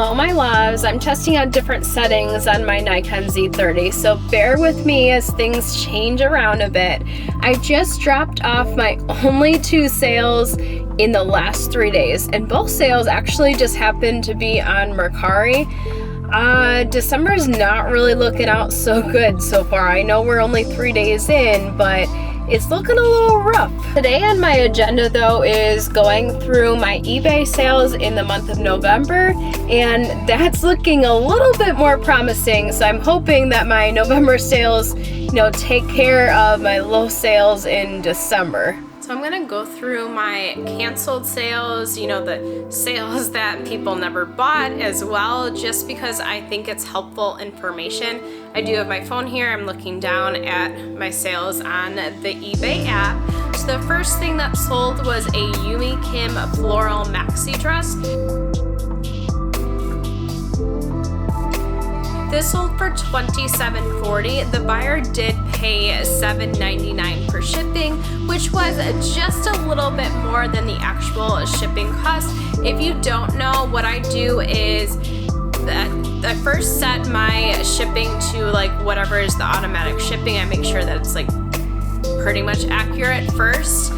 Hello my loves, I'm testing out different settings on my Nikon Z30, so bear with me as things change around a bit. I just dropped off my only 2 sales in the last 3 days, and both sales actually just happened to be on Mercari. December's not really looking out so good so far. I know we're only 3 days in, but it's looking a little rough. Today on my agenda though is going through my eBay sales in the month of November, and that's looking a little bit more promising. So I'm hoping that my November sales, take care of my low sales in December. So I'm gonna go through my canceled sales, the sales that people never bought as well, just because I think it's helpful information. I do have my phone here. I'm looking down at my sales on the eBay app. So the first thing that sold was a Yumi Kim floral maxi dress. This sold for $27.40. The buyer did pay $7.99 for shipping, which was just a little bit more than the actual shipping cost. If you don't know, what I do is that I first set my shipping to whatever is the automatic shipping. I make sure that it's pretty much accurate first.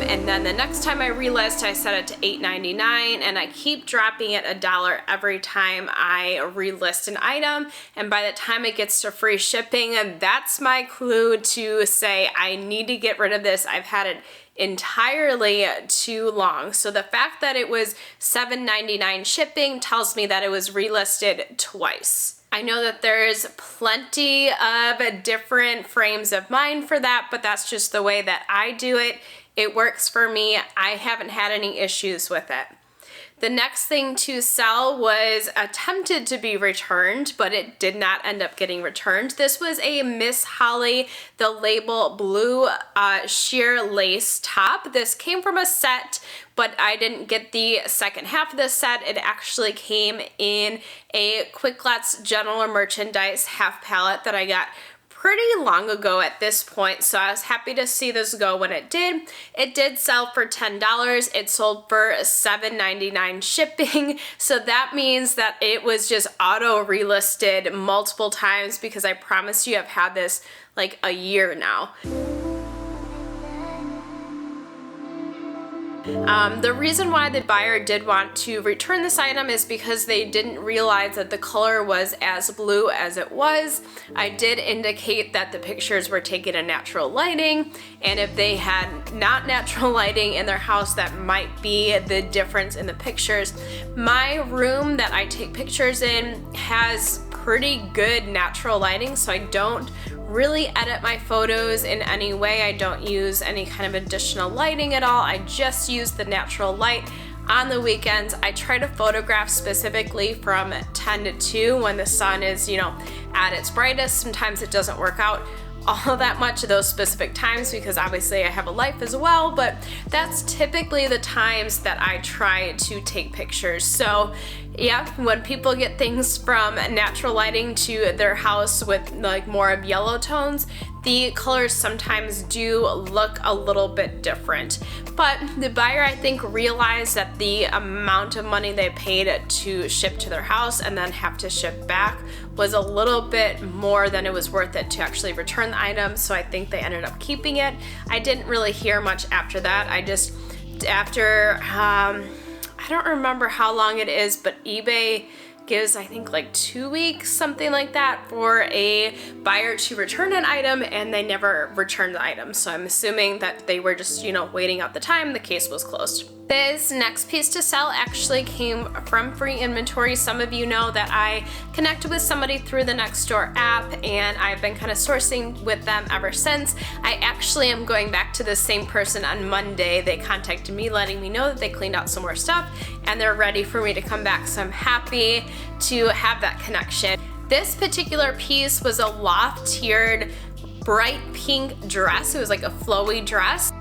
And then the next time I relist, I set it to $8.99, and I keep dropping it $1 every time I relist an item. And by the time it gets to free shipping, that's my clue to say I need to get rid of this. I've had it entirely too long. So the fact that it was $7.99 shipping tells me that it was relisted twice. I know that there's plenty of different frames of mind for that, but that's just the way that I do it. It works for me. I haven't had any issues with it. The next thing to sell was attempted to be returned, but it did not end up getting returned. This was a Miss Holly, the label blue sheer lace top. This came from a set, but I didn't get the second half of the set. It actually came in a Quick Lots general merchandise half palette that I got pretty long ago at this point, so I was happy to see this go when it did. It did sell for $10. It sold for $7.99 shipping, so that means that it was just auto relisted multiple times, because I promise you I've had this a year now. The reason why the buyer did want to return this item is because they didn't realize that the color was as blue as it was. I did indicate that the pictures were taken in natural lighting, and if they had not natural lighting in their house, that might be the difference in the pictures. My room that I take pictures in has pretty good natural lighting, so I don't really edit my photos in any way. I don't use any kind of additional lighting at all. I just use the natural light. On the weekends, I try to photograph specifically from 10 to 2 when the sun is, at its brightest. Sometimes it doesn't work out all that much of those specific times, because obviously I have a life as well, but that's typically the times that I try to take pictures. So yeah, when people get things from natural lighting to their house with more of yellow tones, the colors sometimes do look a little bit different. But the buyer, I think, realized that the amount of money they paid to ship to their house and then have to ship back was a little bit more than it was worth it to actually return the item, so I think they ended up keeping it. I didn't really hear much after that. I don't remember how long it is, but eBay gives, I think, 2 weeks, something like that, for a buyer to return an item, and they never returned the item. So I'm assuming that they were just, waiting out the time. The case was closed. This next piece to sell actually came from free inventory. Some of you know that I connected with somebody through the Nextdoor app, and I've been kind of sourcing with them ever since. I actually am going back to the same person on Monday. They contacted me letting me know that they cleaned out some more stuff and they're ready for me to come back. So I'm happy to have that connection. This particular piece was a loft-tiered bright pink dress. It was like a flowy dress.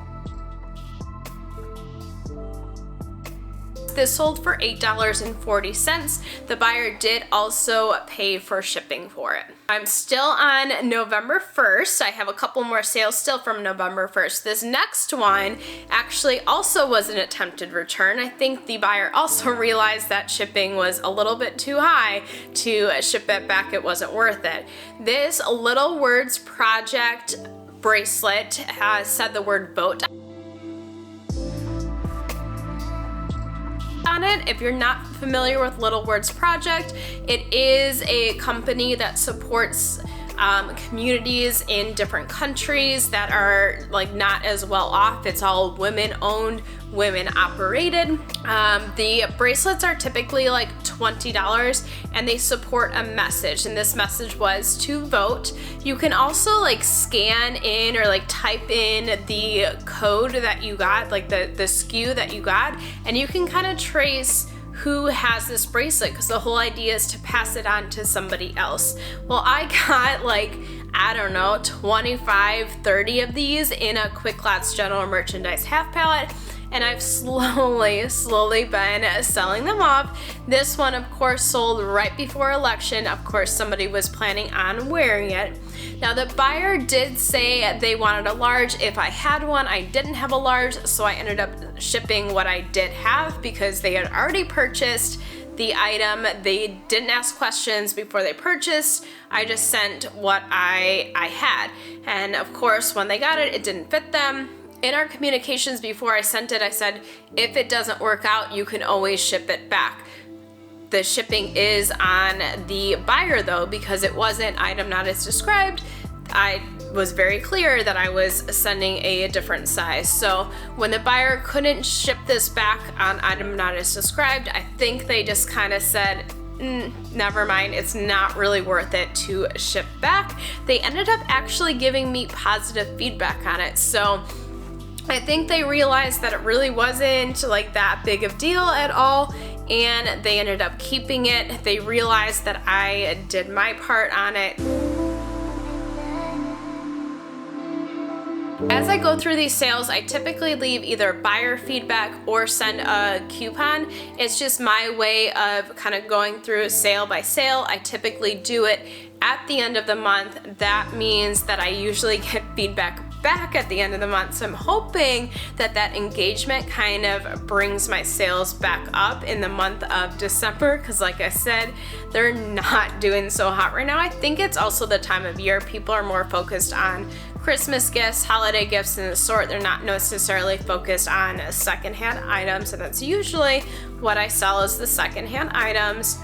This sold for $8.40. The buyer did also pay for shipping for it. I'm still on November 1st. I have a couple more sales still from November 1st. This next one actually also was an attempted return. I think the buyer also realized that shipping was a little bit too high to ship it back. It wasn't worth it. This Little Words Project bracelet has said the word vote on it. If you're not familiar with Little Words Project, it is a company that supports communities in different countries that are like not as well off. It's all women owned, women operated. The bracelets are typically like $20 and they support a message, and this message was to vote. You can also like scan in or like type in the code that you got, like the SKU that you got, and you can kind of trace who has this bracelet, because the whole idea is to pass it on to somebody else. Well, I got like, I don't know, 25, 30 of these in a Quick Lots general merchandise half pallet, and I've slowly been selling them off. This one, of course, sold right before election. Of course, somebody was planning on wearing it. Now, the buyer did say they wanted a large. If I had one, I didn't have a large, so I ended up shipping what I did have because they had already purchased the item. They didn't ask questions before they purchased. I just sent what I had. And of course, when they got it, it didn't fit them. In our communications before I sent it, I said, if it doesn't work out, you can always ship it back. The shipping is on the buyer though, because it wasn't item not as described. I was very clear that I was sending a different size. So when the buyer couldn't ship this back on item not as described, I think they just kind of said, never mind, it's not really worth it to ship back. They ended up actually giving me positive feedback on it. So I think they realized that it really wasn't like that big of deal at all, and they ended up keeping it. They realized that I did my part on it. As I go through these sales, I typically leave either buyer feedback or send a coupon. It's just my way of kind of going through sale by sale. I typically do it at the end of the month. That means that I usually get feedback back at the end of the month. So I'm hoping that that engagement kind of brings my sales back up in the month of December, because like I said, they're not doing so hot right now. I think it's also the time of year people are more focused on Christmas gifts, holiday gifts, and the sort. They're not necessarily focused on secondhand items, and that's usually what I sell is the secondhand items.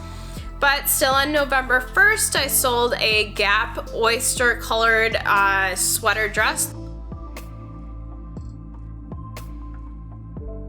But still, on November 1st, I sold a Gap oyster colored sweater dress.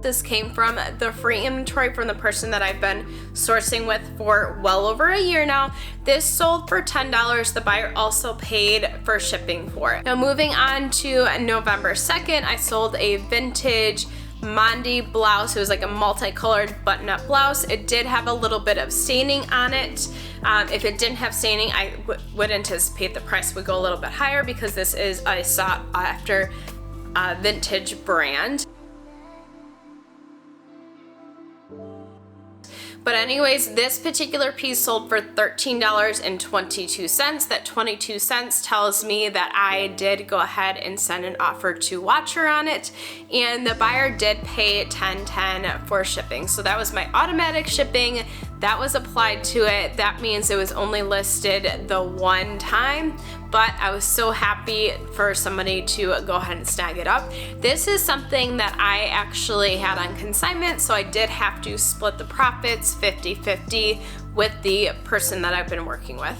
This came from the free inventory from the person that I've been sourcing with for well over a year now. This sold for $10. The buyer also paid for shipping for it. Now, moving on to November 2nd, I sold a vintage Mondi blouse. It was like a multicolored button-up blouse. It did have a little bit of staining on it. If it didn't have staining, I would anticipate the price would go a little bit higher because this is a sought after vintage brand. But anyways, this particular piece sold for $13.22. That 22 cents tells me that I did go ahead and send an offer to Watcher on it, and the buyer did pay $10.10 for shipping. So that was my automatic shipping that was applied to it. That means it was only listed the one time, but I was so happy for somebody to go ahead and snag it up. This is something that I actually had on consignment, so I did have to split the profits 50-50 with the person that I've been working with.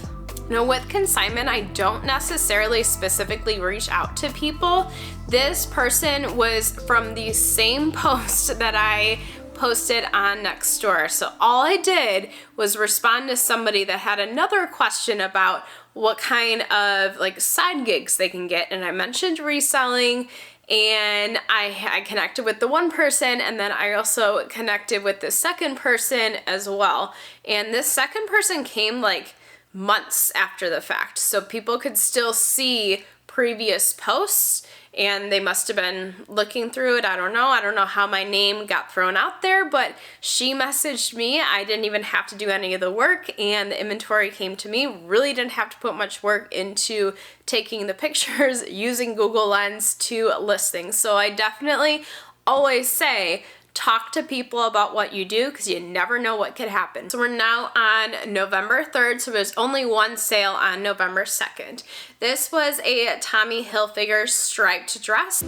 Now, with consignment, I don't necessarily specifically reach out to people. This person was from the same post that I posted on Nextdoor. So all I did was respond to somebody that had another question about what kind of like side gigs they can get. And I mentioned reselling, and I connected with the one person, and then I also connected with the second person as well. And this second person came like months after the fact. So people could still see previous posts, and they must have been looking through it. I don't know how my name got thrown out there, but she messaged me. I didn't even have to do any of the work, and the inventory came to me. Really didn't have to put much work into taking the pictures using Google Lens to listings. So I definitely always say, talk to people about what you do, because you never know what could happen. So we're now on November 3rd, so there's only one sale on November 2nd. This was a Tommy Hilfiger striped dress.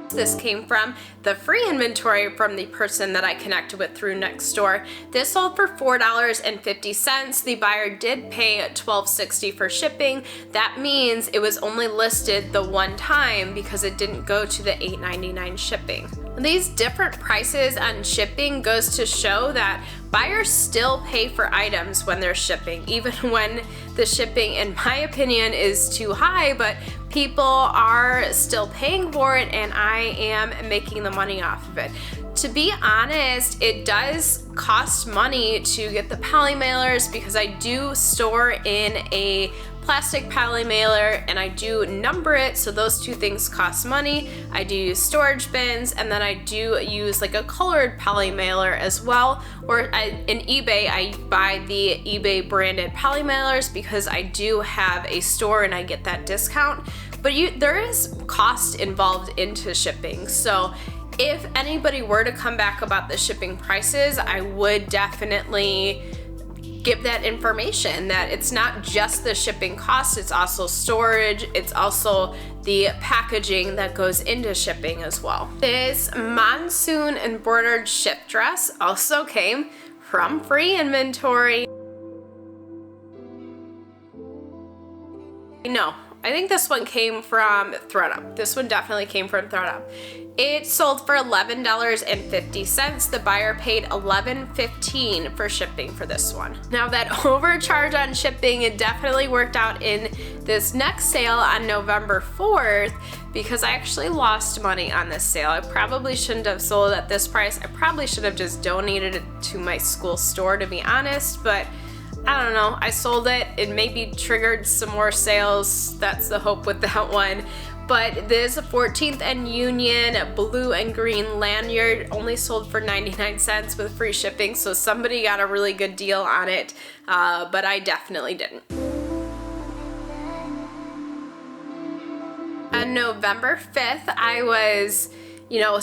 This came from the free inventory from the person that I connected with through Nextdoor. This sold for $4.50. The buyer did pay $12.60 for shipping. That means it was only listed the one time because it didn't go to the $8.99 shipping. These different prices on shipping goes to show that buyers still pay for items when they're shipping, even when the shipping, in my opinion, is too high, but people are still paying for it, and I am making the money off of it. To be honest, it does cost money to get the poly mailers, because I do store in a plastic poly mailer and I do number it, so those two things cost money. I do use storage bins, and then I do use like a colored poly mailer as well, or in eBay I buy the eBay branded poly mailers because I do have a store and I get that discount. But there is cost involved into shipping, so if anybody were to come back about the shipping prices, I would definitely give that information, that it's not just the shipping cost, it's also storage, it's also the packaging that goes into shipping as well. This monsoon embroidered shift dress also came from free inventory. No, I think this one came from ThredUp. This one definitely came from ThredUp. It sold for $11.50. The buyer paid $11.15 for shipping for this one. Now that overcharge on shipping, it definitely worked out in this next sale on November 4th, because I actually lost money on this sale. I probably shouldn't have sold at this price. I probably should have just donated it to my school store, to be honest, but I don't know, I sold it. It maybe triggered some more sales. That's the hope with that one. But this 14th and Union blue and green lanyard only sold for 99 cents with free shipping, so somebody got a really good deal on it, but I definitely didn't. On November 5th, I was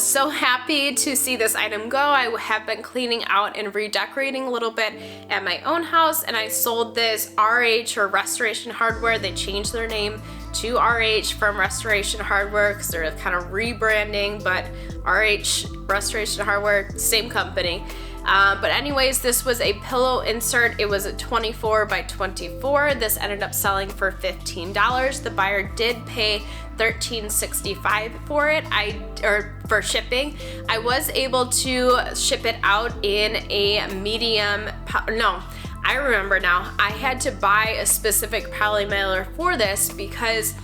so happy to see this item go. I have been cleaning out and redecorating a little bit at my own house, and I sold this RH, or Restoration Hardware. They changed their name to RH from Restoration Hardware because they're kind of rebranding, but RH, Restoration Hardware, same company. But anyways, this was a pillow insert. It was a 24 by 24. This ended up selling for $15. The buyer did pay $13.65 for it, for shipping. I was able to ship it out in a medium, no, I remember now. I had to buy a specific poly mailer for this because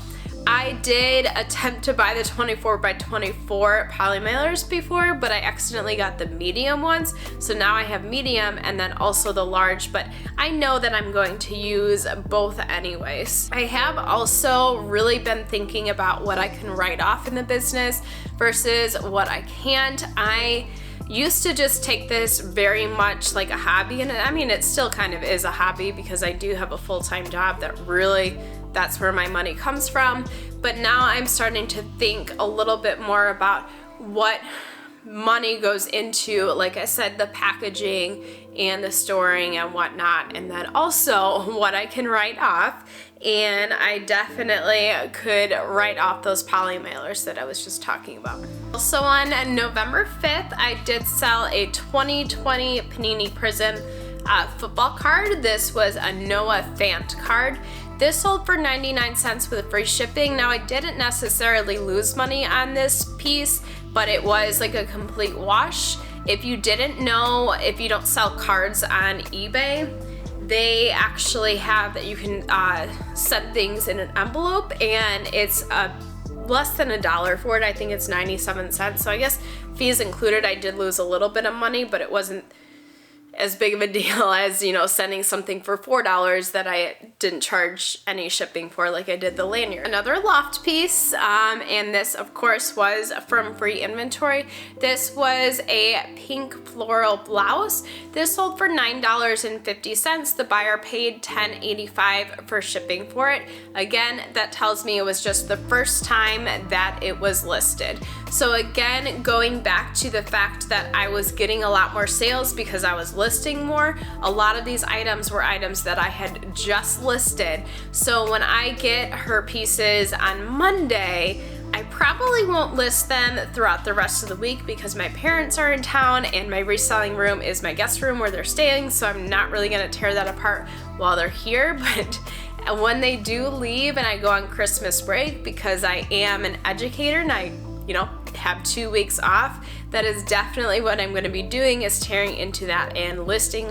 I did attempt to buy the 24 by 24 poly mailers before, but I accidentally got the medium ones. So now I have medium and then also the large, but I know that I'm going to use both anyways. I have also really been thinking about what I can write off in the business versus what I can't. I used to just take this very much like a hobby, and I mean, it still kind of is a hobby because I do have a full-time job that really, that's where my money comes from. But now I'm starting to think a little bit more about what money goes into, like I said, the packaging and the storing and whatnot, and then also what I can write off. And I definitely could write off those poly mailers that I was just talking about. Also on November 5th, I did sell a 2020 Panini Prism football card. This was a Noah Fant card. This sold for 99 cents with free shipping. Now I didn't necessarily lose money on this piece, but it was like a complete wash. If you didn't know, if you don't sell cards on eBay, they actually have that you can send things in an envelope, and it's less than $1 for it. I think it's 97 cents. So I guess fees included, I did lose a little bit of money, but it wasn't as big of a deal as, you know, sending something for $4 that I didn't charge any shipping for like I did the lanyard. Another loft piece, and this of course was from free inventory. This was a pink floral blouse. This sold for $9.50. The buyer paid $10.85 for shipping for it. Again, that tells me it was just the first time that it was listed. So again, going back to the fact that I was getting a lot more sales because I was listing more, a lot of these items were items that I had just listed. So when I get her pieces on Monday, I probably won't list them throughout the rest of the week because my parents are in town and my reselling room is my guest room where they're staying, so I'm not really gonna tear that apart while they're here. But when they do leave and I go on Christmas break, because I am an educator and I, you know, have 2 weeks off, that is definitely what I'm going to be doing, is tearing into that and listing,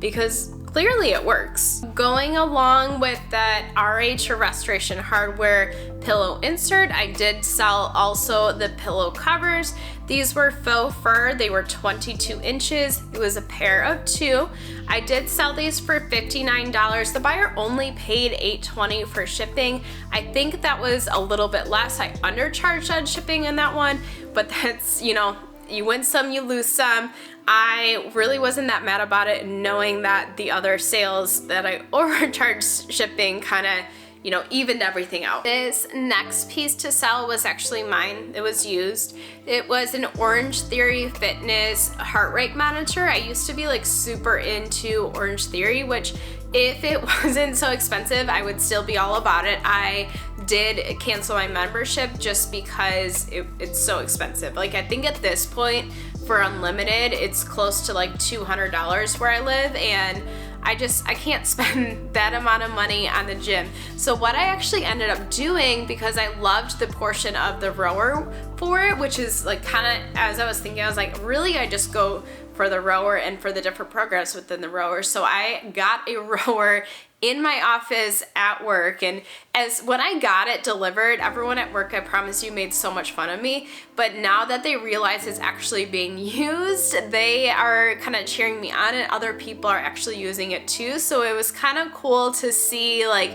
because clearly it works. Going along with that RH or Restoration Hardware pillow insert, I did sell also the pillow covers. These were faux fur. They were 22 inches. It was a pair of 2. I did sell these for $59. The buyer only paid $8.20 for shipping. I think that was a little bit less. I undercharged on shipping in that one, but that's, you know, you win some, you lose some. I really wasn't that mad about it, knowing that the other sales that I overcharged shipping kind of, you know, evened everything out. This next piece to sell was actually mine. It was used. It was an Orange Theory Fitness heart rate monitor. I used to be like super into Orange Theory, which if it wasn't so expensive, I would still be all about it. I did cancel my membership just because it's so expensive. Like, I think at this point for unlimited, it's close to like $200 where I live, and I can't spend that amount of money on the gym. So what I actually ended up doing, because I loved the portion of the rower for it, which is like kind of, as I was thinking, I was like, really, I just go for the rower and for the different programs within the rower. So I got a rower in my office at work, and when I got it delivered, everyone at work, I promise you, made so much fun of me. But now that they realize it's actually being used, they are kind of cheering me on, and other people are actually using it too. So it was kind of cool to see, like,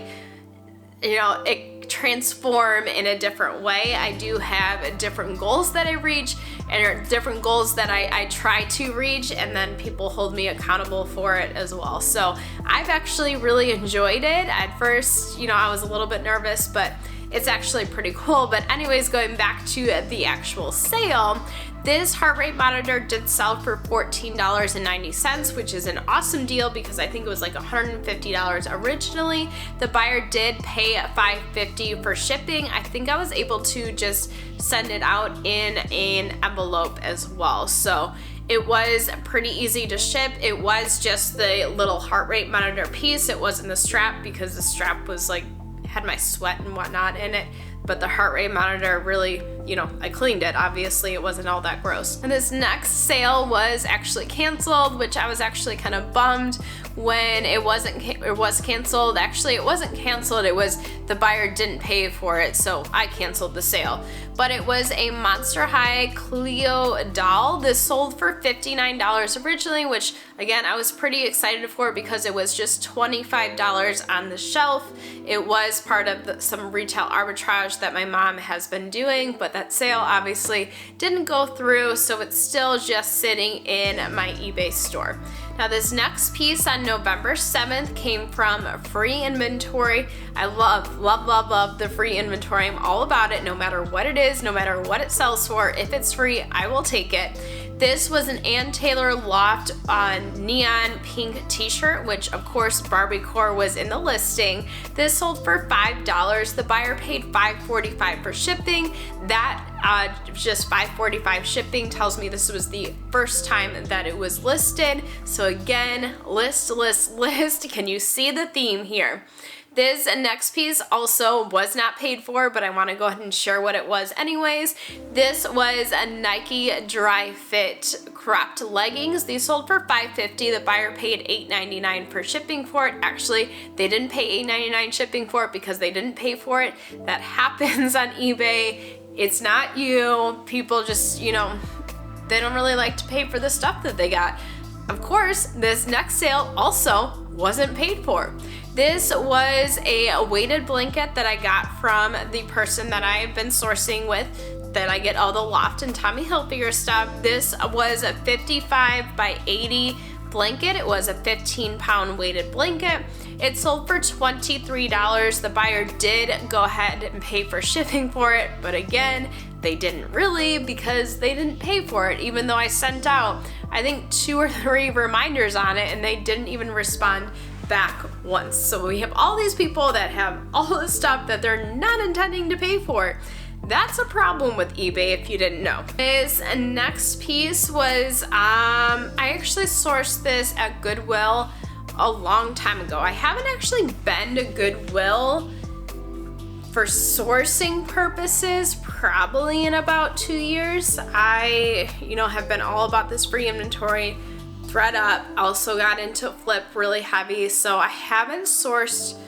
you know, it transform in a different way. I do have different goals that I reach and different goals that I try to reach, and then people hold me accountable for it as well. So I've actually really enjoyed it. At first, you know, I was a little bit nervous, but it's actually pretty cool. But anyways, going back to the actual sale, this heart rate monitor did sell for $14.90, which is an awesome deal because I think it was like $150 originally. The buyer did pay $5.50 for shipping. I think I was able to just send it out in an envelope as well. So it was pretty easy to ship. It was just the little heart rate monitor piece. It wasn't the strap, because the strap was like, had my sweat and whatnot in it. But the heart rate monitor really, you know, I cleaned it. Obviously, it wasn't all that gross. And this next sale was actually canceled, which I was actually kind of bummed when it was canceled. Actually, it wasn't canceled. It was the buyer didn't pay for it, so I canceled the sale. But it was a Monster High Cleo doll. This sold for $59 originally, which again, I was pretty excited for because it was just $25 on the shelf. It was part of some retail arbitrage that my mom has been doing, but that sale obviously didn't go through, so it's still just sitting in my eBay store. Now this next piece on November 7th came from free inventory. I love the free inventory. I'm all about it, no matter what it is, no matter what it sells for. If it's free, I will take it. This was an Ann Taylor Loft neon pink t-shirt, which of course Barbiecore was in the listing. This sold for $5. The buyer paid $5.45 for shipping. That just $5.45 shipping tells me this was the first time that it was listed. So again, list. Can you see the theme here? This next piece also was not paid for, but I want to go ahead and share what it was anyways. This was a Nike Dry Fit cropped leggings. These sold for $5.50. The buyer paid $8.99 for shipping for it. Actually, they didn't pay $8.99 shipping for it because they didn't pay for it. That happens on eBay. It's not you. People just, you know, they don't really like to pay for the stuff that they got. Of course, this next sale also wasn't paid for. This was a weighted blanket that I got from the person that I've been sourcing with, that I get all the Loft and Tommy Hilfiger stuff. This was a 55 by 80 blanket. It was a 15-pound weighted blanket. It sold for $23. The buyer did go ahead and pay for shipping for it, but again, they didn't really, because they didn't pay for it, even though I sent out, I think, 2 or 3 reminders on it, and they didn't even respond back once. So we have all these people that have all this stuff that they're not intending to pay for. That's a problem with eBay, if you didn't know. This next piece was, I actually sourced this at Goodwill a long time ago. I haven't actually been to Goodwill for sourcing purposes probably in about 2 years. I, have been all about this free inventory, thread up, also got into flip really heavy, so I haven't sourced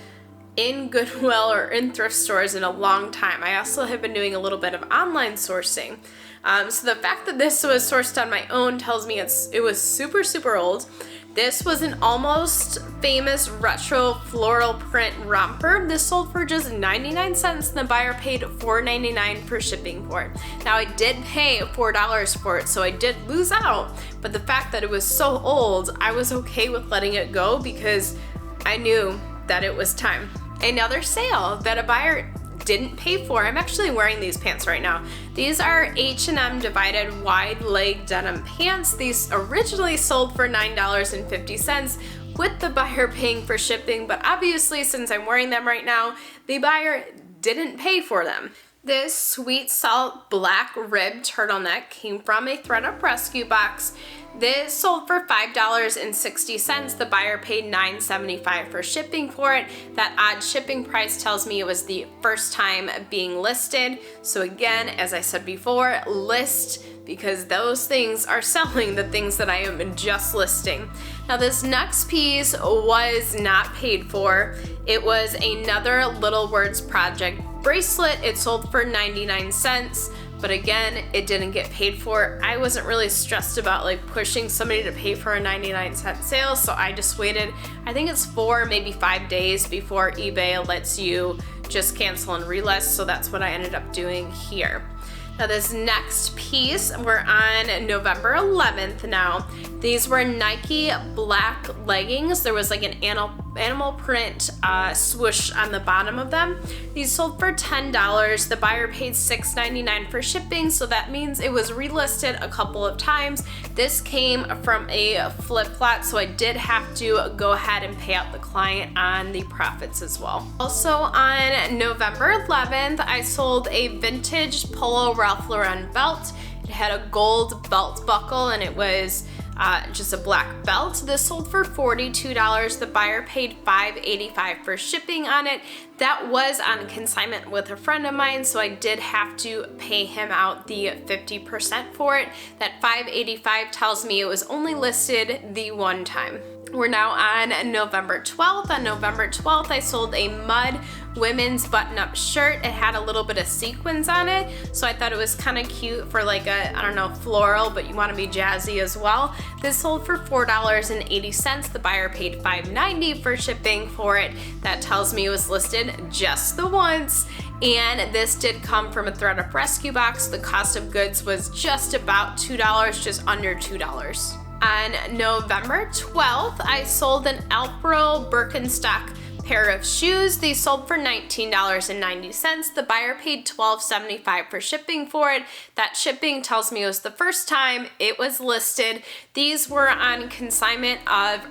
in Goodwill or in thrift stores in a long time. I also have been doing a little bit of online sourcing. So the fact that this was sourced on my own tells me it was super, super old. This was an almost famous retro floral print romper. This sold for just 99 cents and the buyer paid $4.99 for shipping for it. Now I did pay $4 for it, so I did lose out, but the fact that it was so old, I was okay with letting it go because I knew that it was time. Another sale that a buyer didn't pay for. I'm actually wearing these pants right now. These are H&M divided wide leg denim pants. These originally sold for $9.50 with the buyer paying for shipping, but obviously since I'm wearing them right now, the buyer didn't pay for them. This sweet salt black rib turtleneck came from a thredUP rescue box. This sold for $5.60. The buyer paid $9.75 for shipping for it. That odd shipping price tells me it was the first time being listed. So again, as I said before, list, because those things are selling the things that I am just listing. Now this next piece was not paid for. It was another Little Words Project bracelet. It sold for 99 cents. But again, it didn't get paid for. I wasn't really stressed about pushing somebody to pay for a 99-cent sale, so I just waited. I think it's 4, maybe 5 days before eBay lets you just cancel and relist, so that's what I ended up doing here. Now this next piece, we're on November 11th now. These were Nike black leggings. There was an animal print swoosh on the bottom of them. These sold for $10. The buyer paid $6.99 for shipping, so that means it was relisted a couple of times. This came from a flip lot, so I did have to go ahead and pay out the client on the profits as well. Also on November 11th, I sold a vintage Polo Ralph Lauren belt. It had a gold belt buckle and it was just a black belt. This sold for $42. The buyer paid $5.85 for shipping on it. That was on consignment with a friend of mine, so I did have to pay him out the 50% for it. That $5.85 tells me it was only listed the one time. We're now on November 12th. On November 12th, I sold a mud women's button-up shirt. It had a little bit of sequins on it, so I thought it was kind of cute for floral, but you want to be jazzy as well. This sold for $4.80. The buyer paid $5.90 for shipping for it. That tells me it was listed just the once. And this did come from a thredUP rescue box. The cost of goods was just about $2, just under $2. On November 12th, I sold an Alpro Birkenstock pair of shoes. These sold for $19.90. The buyer paid $12.75 for shipping for it. That shipping tells me it was the first time it was listed. These were on consignment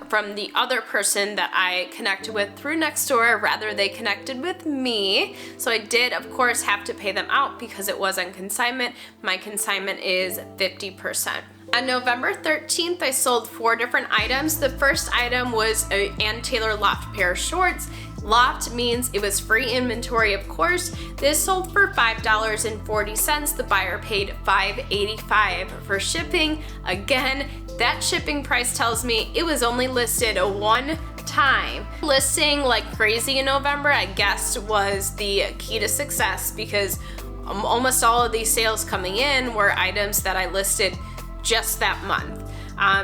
from the other person that I connected with through Nextdoor, rather they connected with me. So I did, of course, have to pay them out because it was on consignment. My consignment is 50%. On November 13th, I sold 4 different items. The first item was a Ann Taylor Loft pair of shorts. Loft means it was free inventory, of course. This sold for $5.40. The buyer paid $5.85 for shipping. Again, that shipping price tells me it was only listed one time. Listing like crazy in November, I guess, was the key to success because almost all of these sales coming in were items that I listed just that month.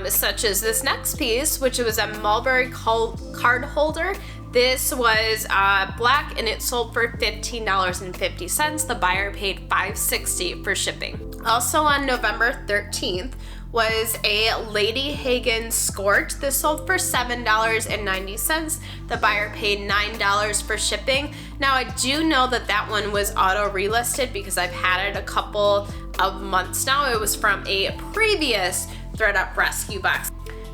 such as this next piece, which was a mulberry card holder. This was black and it sold for $15.50. The buyer paid $5.60 for shipping. Also on November 13th was a Lady Hagen skort. This sold for $7.90. The buyer paid $9 for shipping. Now I do know that that one was auto relisted because I've had it a couple of months now. It was from a previous ThredUp rescue box.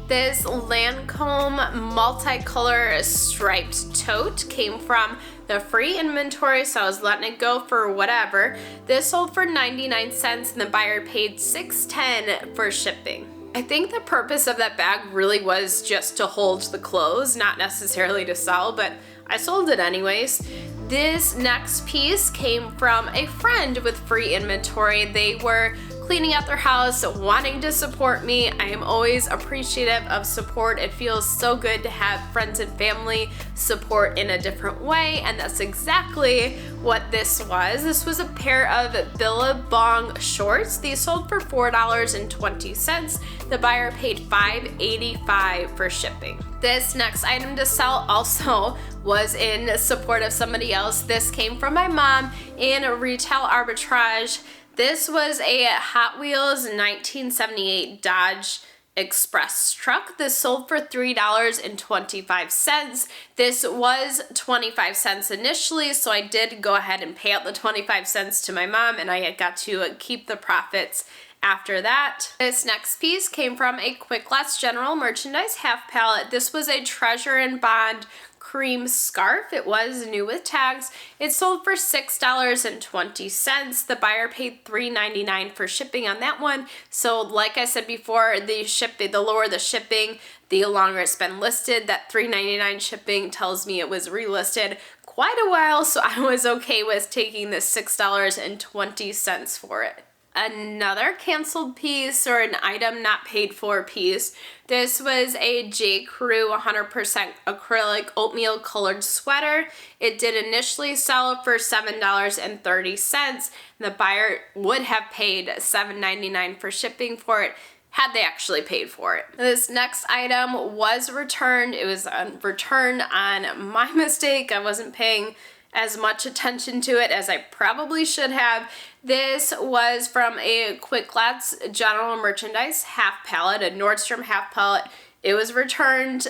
This Lancome multicolor striped tote came from the free inventory, so I was letting it go for whatever. This sold for 99 cents and the buyer paid $6.10 for shipping. I think the purpose of that bag really was just to hold the clothes, not necessarily to sell, but I sold it anyways. This next piece came from a friend with free inventory. They were cleaning out their house, wanting to support me. I am always appreciative of support. It feels so good to have friends and family support in a different way, and that's exactly what this was. This was a pair of Billabong shorts. These sold for $4.20. The buyer paid $5.85 for shipping. This next item to sell also was in support of somebody else. This came from my mom in a retail arbitrage. This was a Hot Wheels 1978 Dodge Express truck. This sold for $3.25. This was 25 cents initially, so I did go ahead and pay out the 25 cents to my mom, and I got to keep the profits after that. This next piece came from a Quick Lots general merchandise half pallet. This was a Treasure and Bond cream scarf. It was new with tags. It sold for $6.20. The buyer paid $3.99 for shipping on that one. So like I said before, the lower the shipping, the longer it's been listed. That $3.99 shipping tells me it was relisted quite a while, so I was okay with taking the $6.20 for it. Another canceled piece, or an item not paid for piece. This was a J. Crew 100% acrylic oatmeal colored sweater. It did initially sell for $7.30. The buyer would have paid $7.99 for shipping for it had they actually paid for it. This next item was returned. It was returned on my mistake. I wasn't paying as much attention to it as I probably should have. This was from a Quick Lots general merchandise half pallet, a Nordstrom half pallet. It was returned.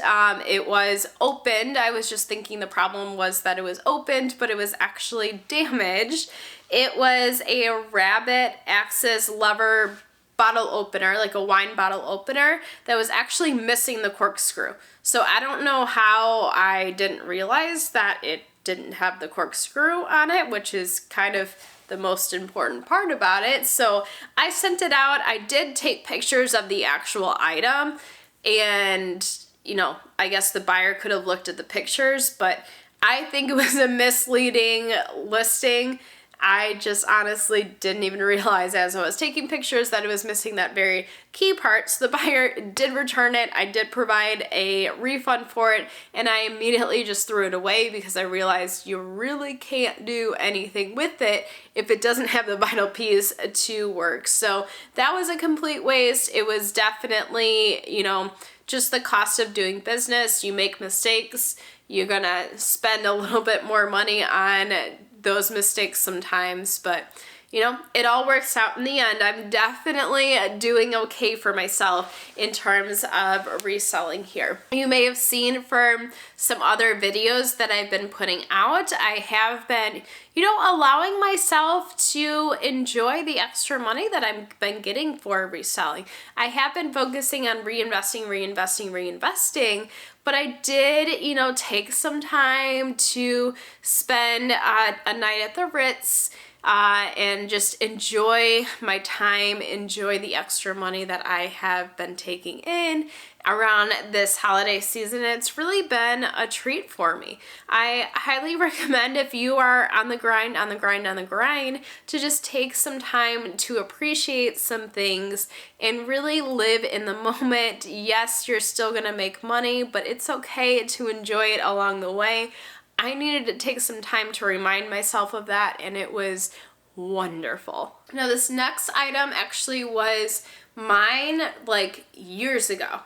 It was opened. I was just thinking the problem was that it was opened, but it was actually damaged. It was a Rabbit Axis Lever bottle opener, like a wine bottle opener, that was actually missing the corkscrew. So I don't know how I didn't realize that it didn't have the corkscrew on it, which is kind of the most important part about it. So I sent it out. I did take pictures of the actual item, and you know, I guess the buyer could have looked at the pictures, but I think it was a misleading listing. I just honestly didn't even realize as I was taking pictures that it was missing that very key part. So the buyer did return it. I did provide a refund for it, and I immediately just threw it away because I realized you really can't do anything with it if it doesn't have the vital piece to work. So that was a complete waste. It was definitely, you know, just the cost of doing business. You make mistakes, you're gonna spend a little bit more money on those mistakes sometimes, but you know, it all works out in the end. I'm definitely doing okay for myself in terms of reselling here. You may have seen from some other videos that I've been putting out, I have been, you know, allowing myself to enjoy the extra money that I've been getting for reselling. I have been focusing on reinvesting, but I did, you know, take some time to spend a night at the Ritz and just enjoy my time, enjoy the extra money that I have been taking in around this holiday season. It's really been a treat for me. I highly recommend, if you are on the grind, to just take some time to appreciate some things and really live in the moment. Yes, you're still gonna make money, but it's okay to enjoy it along the way. I needed to take some time to remind myself of that, and it was wonderful. Now this next item actually was Mine, like, years ago.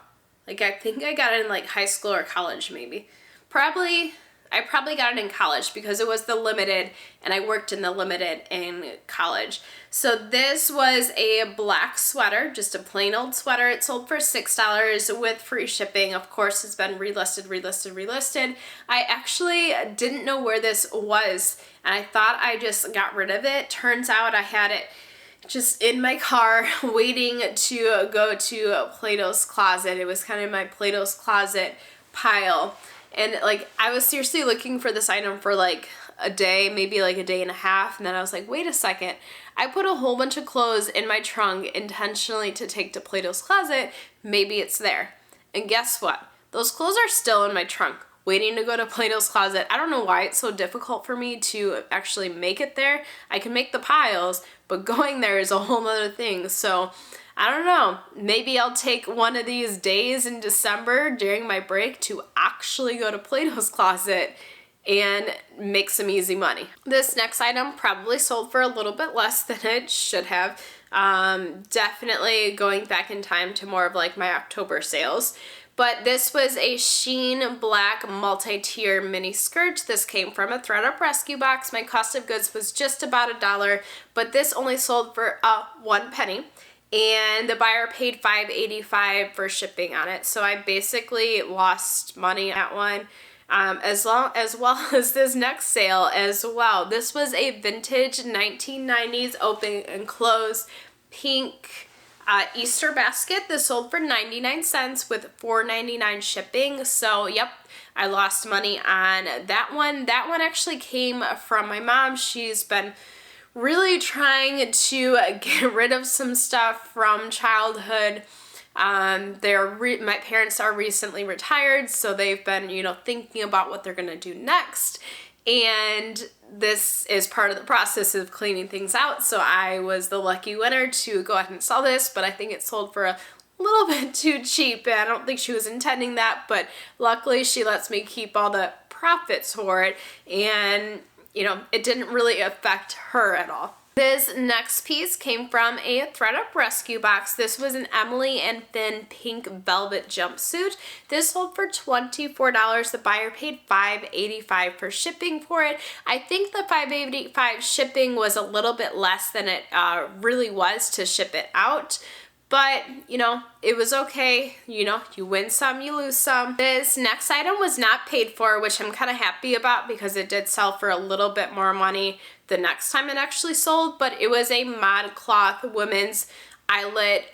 Like, I think I got it in, like, high school or college, maybe. I probably got it in college because it was the limited, and I worked in the limited in college. So this was a black sweater, just a plain old sweater. It sold for $6 with free shipping. Of course, it's been relisted. I actually didn't know where this was, and I thought I just got rid of it. Turns out I had it just in my car waiting to go to Plato's Closet. It was kind of my Plato's Closet pile. And like, I was seriously looking for this item for like a day, maybe like a day and a half. And then I was like, wait a second. I put a whole bunch of clothes in my trunk intentionally to take to Plato's Closet. Maybe it's there. And guess what? Those clothes are still in my trunk, waiting to go to Plato's Closet. I don't know why it's so difficult for me to actually make it there. I can make the piles, but going there is a whole other thing. So I don't know, maybe I'll take one of these days in December during my break to actually go to Plato's Closet and make some easy money. This next item probably sold for a little bit less than it should have. Definitely going back in time to more of like my October sales. But this was a Sheen black multi-tier mini skirt. This came from a thredUP rescue box. My cost of goods was just about $1, but this only sold for 1 penny. And the buyer paid $5.85 for shipping on it. So I basically lost money at one. As well as this next sale as well. This was a vintage 1990s open and closed pink Easter basket. This sold for 99 cents with $4.99 shipping. So yep, I lost money on that one. That one actually came from my mom. She's been really trying to get rid of some stuff from childhood. My parents are recently retired, so they've been, thinking about what they're gonna do next. And this is part of the process of cleaning things out. So I was the lucky winner to go ahead and sell this, but I think it sold for a little bit too cheap. I don't think she was intending that, but luckily she lets me keep all the profits for it. And it didn't really affect her at all. This next piece came from a thredUP rescue box. This was an Emily and Finn pink velvet jumpsuit. This sold for $24. The buyer paid $5.85 for shipping for it. I think the $5.85 shipping was a little bit less than it really was to ship it out. But, it was okay. You win some, you lose some. This next item was not paid for, which I'm kind of happy about because it did sell for a little bit more money the next time it actually sold. But it was a ModCloth women's eyelet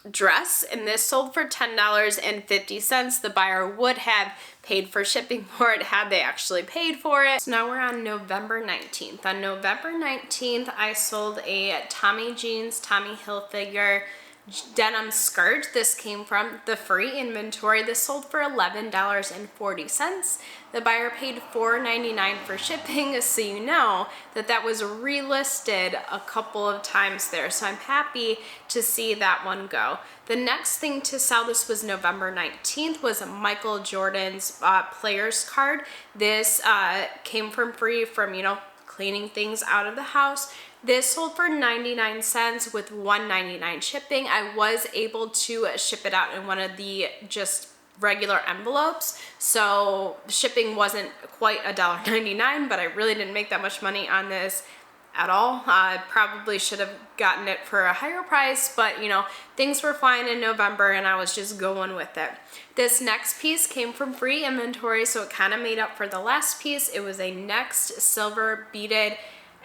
dress, and this sold for $10.50. The buyer would have paid for shipping for it had they actually paid for it. So now we're on November 19th. On November 19th, I sold a Tommy Jeans, Tommy Hilfiger denim skirt. This came from the free inventory. This sold for $11.40. The buyer paid $4.99 for shipping, so you know that that was relisted a couple of times there. So I'm happy to see that one go. The next thing to sell, this was November 19th, was Michael Jordan's players card. This came from free from, cleaning things out of the house. This sold for 99 cents with $1.99 shipping. I was able to ship it out in one of the just regular envelopes, so shipping wasn't quite $1.99, but I really didn't make that much money on this at all. I probably should have gotten it for a higher price, but things were fine in November and I was just going with it. This next piece came from free inventory, so it kind of made up for the last piece. It was a Next silver beaded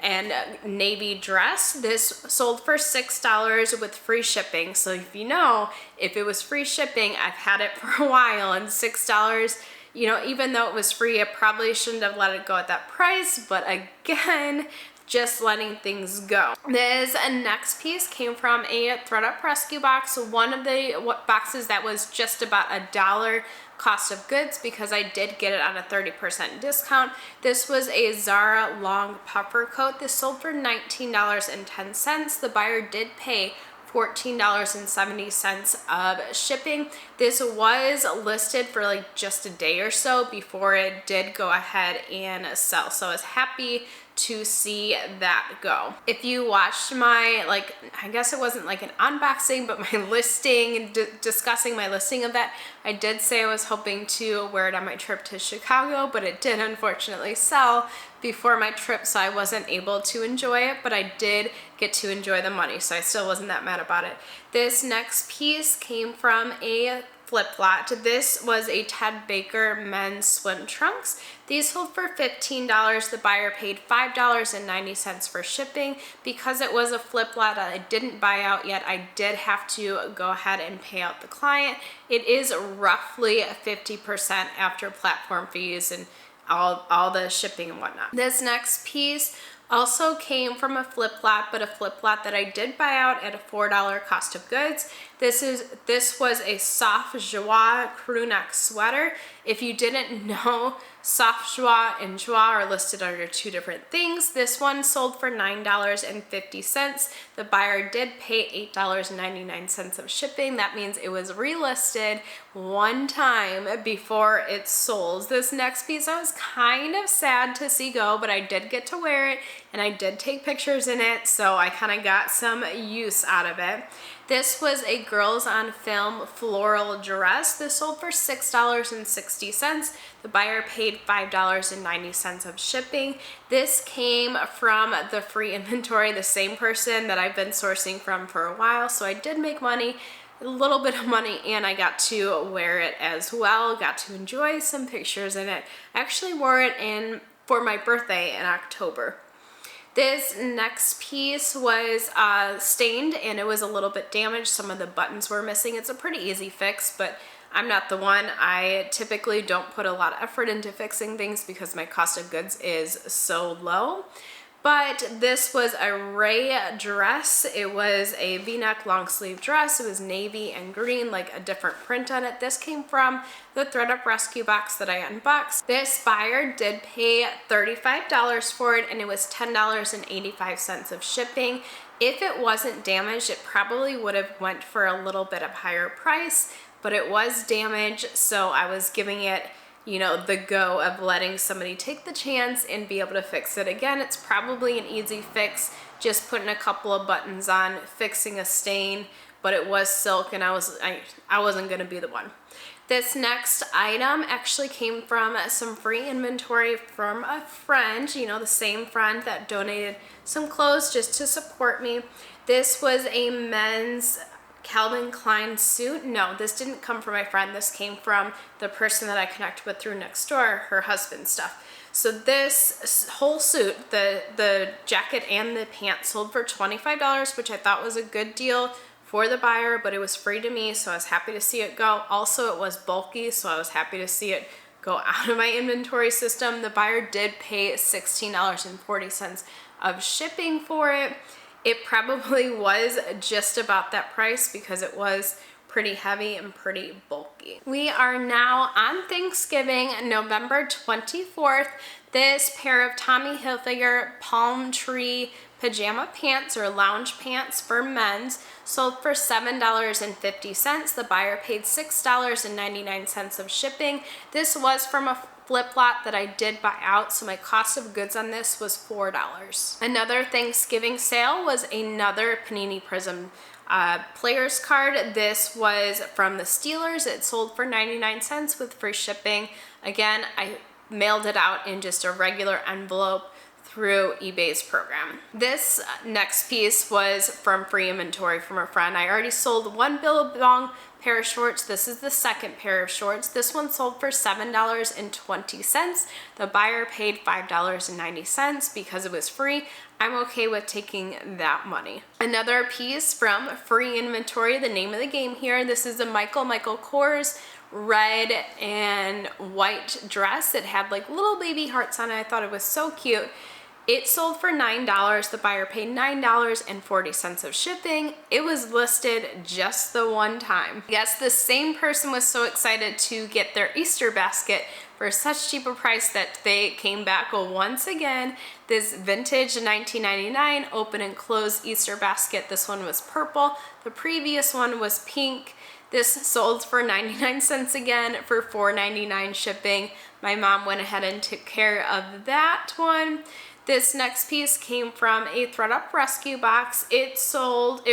and navy dress. This sold for $6 with free shipping. So if it was free shipping, I've had it for a while, and $6, even though it was free, I probably shouldn't have let it go at that price, but again, just letting things go. This next piece came from a thredUP rescue box, one of the boxes that was just about $1 cost of goods because I did get it on a 30% discount. This was a Zara long puffer coat. This sold for $19.10. The buyer did pay $14.70 of shipping. This was listed for like just a day or so before it did go ahead and sell. So I was happy to see that go. If you watched my, like, I guess it wasn't like an unboxing, but my listing and discussing my listing of that, I did say I was hoping to wear it on my trip to Chicago, but it did unfortunately sell before my trip, so I wasn't able to enjoy it, but I did get to enjoy the money, so I still wasn't that mad about it. This next piece came from a flip-flop. This was a Ted Baker men's swim trunks. These sold for $15. The buyer paid $5.90 for shipping. Because it was a flip-flop that I didn't buy out yet, I did have to go ahead and pay out the client. It is roughly 50% after platform fees and all the shipping and whatnot. This next piece also came from a flip-flop, but a flip-flop that I did buy out at a $4 cost of goods. This was a soft joie crew neck sweater. If you didn't know, soft joie and joie are listed under two different things. This one sold for $9.50. The buyer did pay $8.99 of shipping. That means it was relisted one time before it sold. This next piece I was kind of sad to see go, but I did get to wear it and I did take pictures in it, so I kind of got some use out of it. This was a girls on film floral dress. This sold for $6.60. The buyer paid $5.90 of shipping. This came from the free inventory, the same person that I've been sourcing from for a while, so I did make money, a little bit of money, and I got to wear it as well. Got to enjoy some pictures in it. I actually wore it for my birthday in October. This next piece was stained and it was a little bit damaged. Some of the buttons were missing. It's a pretty easy fix, but I'm not the one. I typically don't put a lot of effort into fixing things because my cost of goods is so low. But this was a Ray dress. It was a V-neck long sleeve dress. It was navy and green, like a different print on it. This came from the ThredUp Rescue box that I unboxed. This buyer did pay $35 for it, and it was $10.85 of shipping. If it wasn't damaged, it probably would have went for a little bit of higher price, but it was damaged, so I was giving it, you know, the go of letting somebody take the chance and be able to fix it. Again, it's probably an easy fix, just putting a couple of buttons on, fixing a stain, but it was silk and I wasn't gonna be the one. This next item actually came from some free inventory from a friend, you know, the same friend that donated some clothes just to support me. This was a men's Calvin Klein suit. No, this didn't come from my friend. This came from the person that I connect with through Nextdoor, her husband's stuff. So this whole suit, the jacket and the pants, sold for $25, which I thought was a good deal for the buyer, but it was free to me, so I was happy to see it go. Also, it was bulky, so I was happy to see it go out of my inventory system. The buyer did pay $16.40 of shipping for it. It probably was just about that price because it was pretty heavy and pretty bulky. We are now on Thanksgiving, November 24th. This pair of Tommy Hilfiger palm tree pajama pants or lounge pants for men's sold for $7.50. The buyer paid $6.99 of shipping. This was from a flip-flop that I did buy out, so my cost of goods on this was $4. Another Thanksgiving sale was another Panini Prism players card. This was from the Steelers. It sold for 99 cents with free shipping. Again, I mailed it out in just a regular envelope through eBay's program. This next piece was from free inventory from a friend. I already sold one Billabong pair of shorts. This is the second pair of shorts. This one sold for $7.20. The buyer paid $5.90 because it was free. I'm okay with taking that money. Another piece from free inventory, the name of the game here. This is a Michael Kors red and white dress. It had like little baby hearts on it. I thought it was so cute. It sold for $9. The buyer paid $9.40 of shipping. It was listed just the one time. Yes, the same person was so excited to get their Easter basket for such cheap a price that they came back once again. This vintage 1999 open and close Easter basket. This one was purple. The previous one was pink. This sold for 99 cents again for $4.99 shipping. My mom went ahead and took care of that one. This next piece came from a ThredUp rescue box. It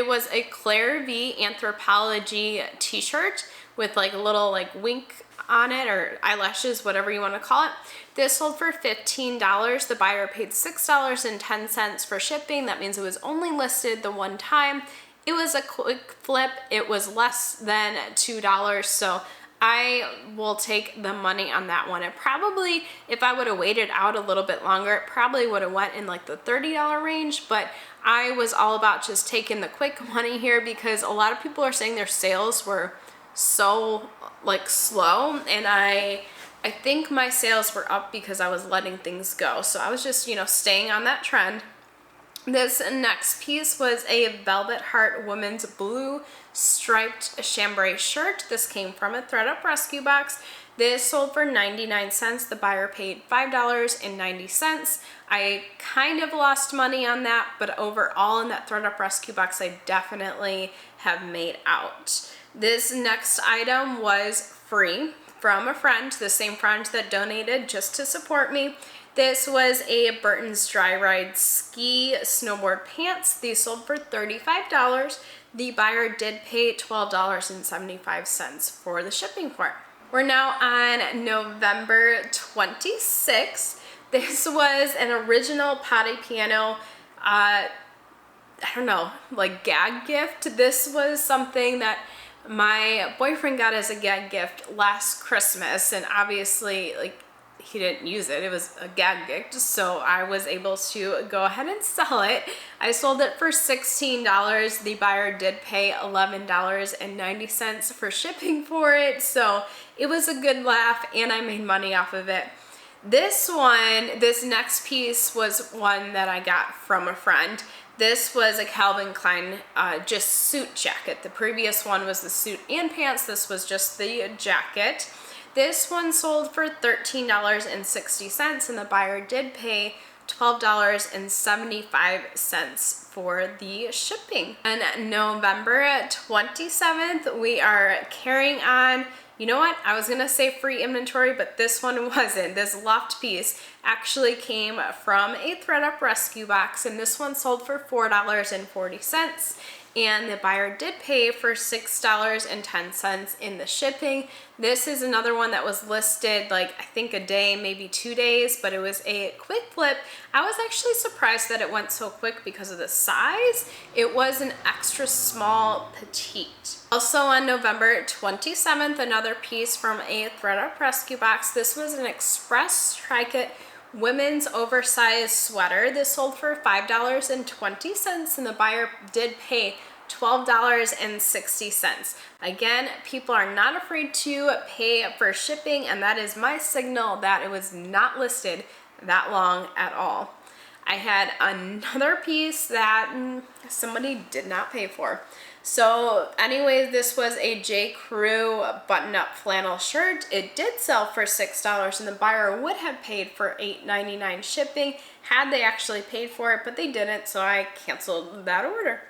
was a Claire V Anthropology t-shirt with like a little like wink on it, or eyelashes, whatever you want to call it. This sold for $15. The buyer paid $6.10 for shipping. That means it was only listed the one time. It was a quick flip. It was less than $2, so I will take the money on that one. It probably, if I would have waited out a little bit longer, it probably would have went in like the $30 range, but I was all about just taking the quick money here because a lot of people are saying their sales were so like slow, and I think my sales were up because I was letting things go. So I was just, you know, staying on that trend. This next piece was a Velvet Heart women's blue striped chambray shirt. This came from a ThredUp rescue box. This sold for 99 cents. The buyer paid $5.90. I kind of lost money on that, but overall in that ThredUp rescue box, I definitely have made out. This next item was free from a friend, the same friend that donated just to support me. This was a Burton's Dry Ride ski snowboard pants. These sold for $35. The buyer did pay $12.75 for the shipping for it. We're now on November 26th. This was an original Potty Piano, I don't know, like gag gift. This was something that my boyfriend got as a gag gift last Christmas, and obviously like he didn't use it. It was a gag gift, so I was able to go ahead and sell it. I sold it for $16. The buyer did pay $11.90 for shipping for it, so it was a good laugh and I made money off of it. This next piece was one that I got from a friend. This was a Calvin Klein just suit jacket. The previous one was the suit and pants. This was just the jacket. This one sold for $13.60, and the buyer did pay $12.75 for the shipping. And November 27th, we are carrying on. You know what? I was gonna say free inventory, but this one wasn't. This loft piece actually came from a ThredUp rescue box, and this one sold for $4.40. And the buyer did pay for $6.10 in the shipping. This is another one that was listed like I think a day, maybe 2 days, but it was a quick flip. I was actually surprised that it went so quick because of the size. It was an extra small petite. Also on November 27th, another piece from a ThredUp rescue box. This was an Express Tricot women's oversized sweater. This sold for $5.20, and the buyer did pay $12.60. Again, people are not afraid to pay for shipping, and that is my signal that it was not listed that long at all. I had another piece that somebody did not pay for. So anyways, this was a J. Crew button-up flannel shirt. It did sell for $6, and the buyer would have paid for $8.99 shipping had they actually paid for it, but they didn't, so I canceled that order.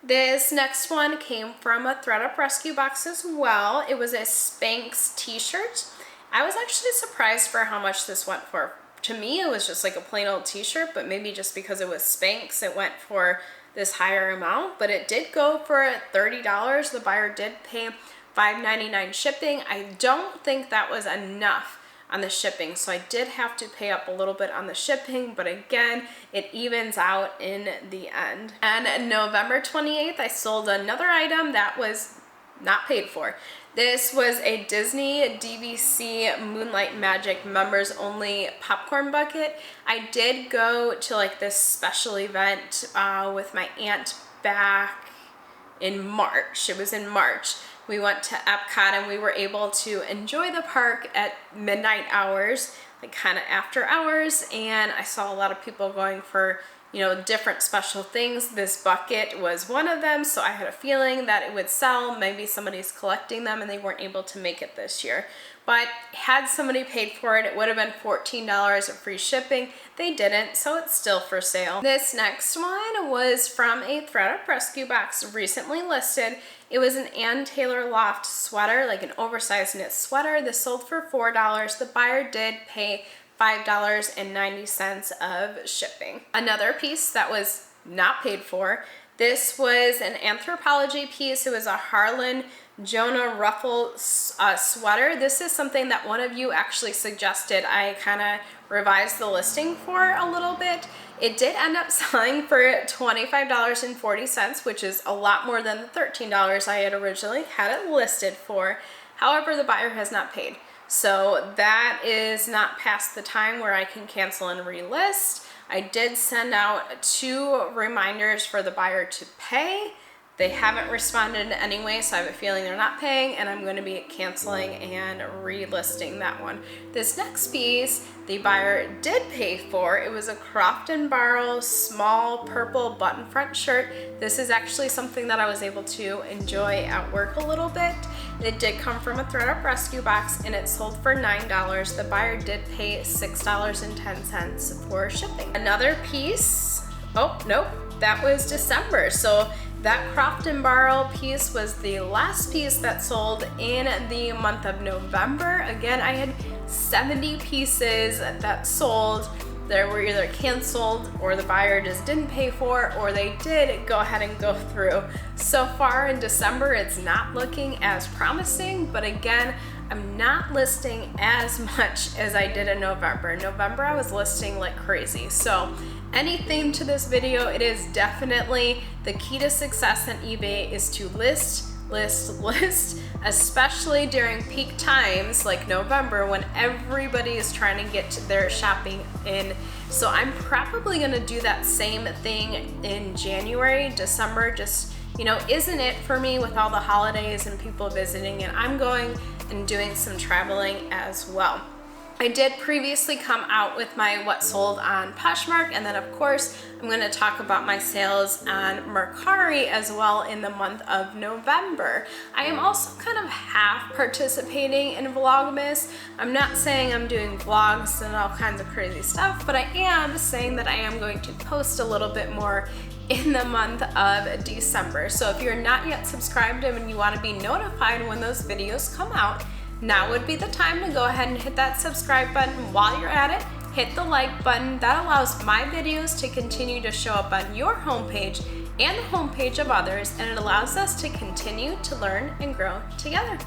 This next one came from a ThredUp rescue box as well. It was a Spanx t-shirt. I was actually surprised for how much this went for. To me, it was just like a plain old t-shirt, but maybe just because it was Spanx, it went for this higher amount, but it did go for $30. The buyer did pay $5.99 shipping. I don't think that was enough on the shipping, so I did have to pay up a little bit on the shipping, but again, it evens out in the end. And November 28th, I sold another item that was not paid for. This was a Disney DVC Moonlight Magic members only popcorn bucket. I did go to like this special event with my aunt back in March. It was in March. We went to Epcot and we were able to enjoy the park at midnight hours, like kind of after hours, and I saw a lot of people going for, you know, different special things. This bucket was one of them, so I had a feeling that it would sell. Maybe somebody's collecting them and they weren't able to make it this year. But had somebody paid for it, it would have been $14 of free shipping. They didn't, so it's still for sale. This next one was from a ThredUp rescue box recently listed. It was an Ann Taylor Loft sweater, like an oversized knit sweater. This sold for $4. The buyer did pay $5.90 of shipping. Another piece that was not paid for, this was an Anthropologie piece. It was a Harlan Jonah ruffle sweater. This is something that one of you actually suggested I kind of revised the listing for a little bit. It did end up selling for $25.40, which is a lot more than the $13 I had originally had it listed for. However, the buyer has not paid. So that is not past the time where I can cancel and relist. I did send out 2 reminders for the buyer to pay. They haven't responded anyway, so I have a feeling they're not paying, and I'm going to be canceling and relisting that one. This next piece, the buyer did pay for. It was a Croft & Barlow small purple button front shirt. This is actually something that I was able to enjoy at work a little bit. It did come from a ThredUp rescue box, and it sold for $9. The buyer did pay $6.10 for shipping. Another piece, oh, nope, that was December. So that Croft & Barlow piece was the last piece that sold in the month of November. Again, I had 70 pieces that sold. They were either canceled or the buyer just didn't pay for, or they did go ahead and go through. So far in December, it's not looking as promising, but again, I'm not listing as much as I did in November. In November, I was listing like crazy. So any theme to this video, it is definitely the key to success on eBay is to list, especially during peak times like November when everybody is trying to get their shopping in. So I'm probably gonna do that same thing in January. December just, isn't it for me with all the holidays and people visiting, and I'm going and doing some traveling as well. I did previously come out with my what sold on Poshmark, and then of course I'm going to talk about my sales on Mercari as well in the month of November. I am also kind of half participating in Vlogmas. I'm not saying I'm doing vlogs and all kinds of crazy stuff, but I am saying that I am going to post a little bit more in the month of December. So if you're not yet subscribed and you want to be notified when those videos come out, now would be the time to go ahead and hit that subscribe button. While you're at it, hit the like button. That allows my videos to continue to show up on your homepage and the homepage of others, and it allows us to continue to learn and grow together.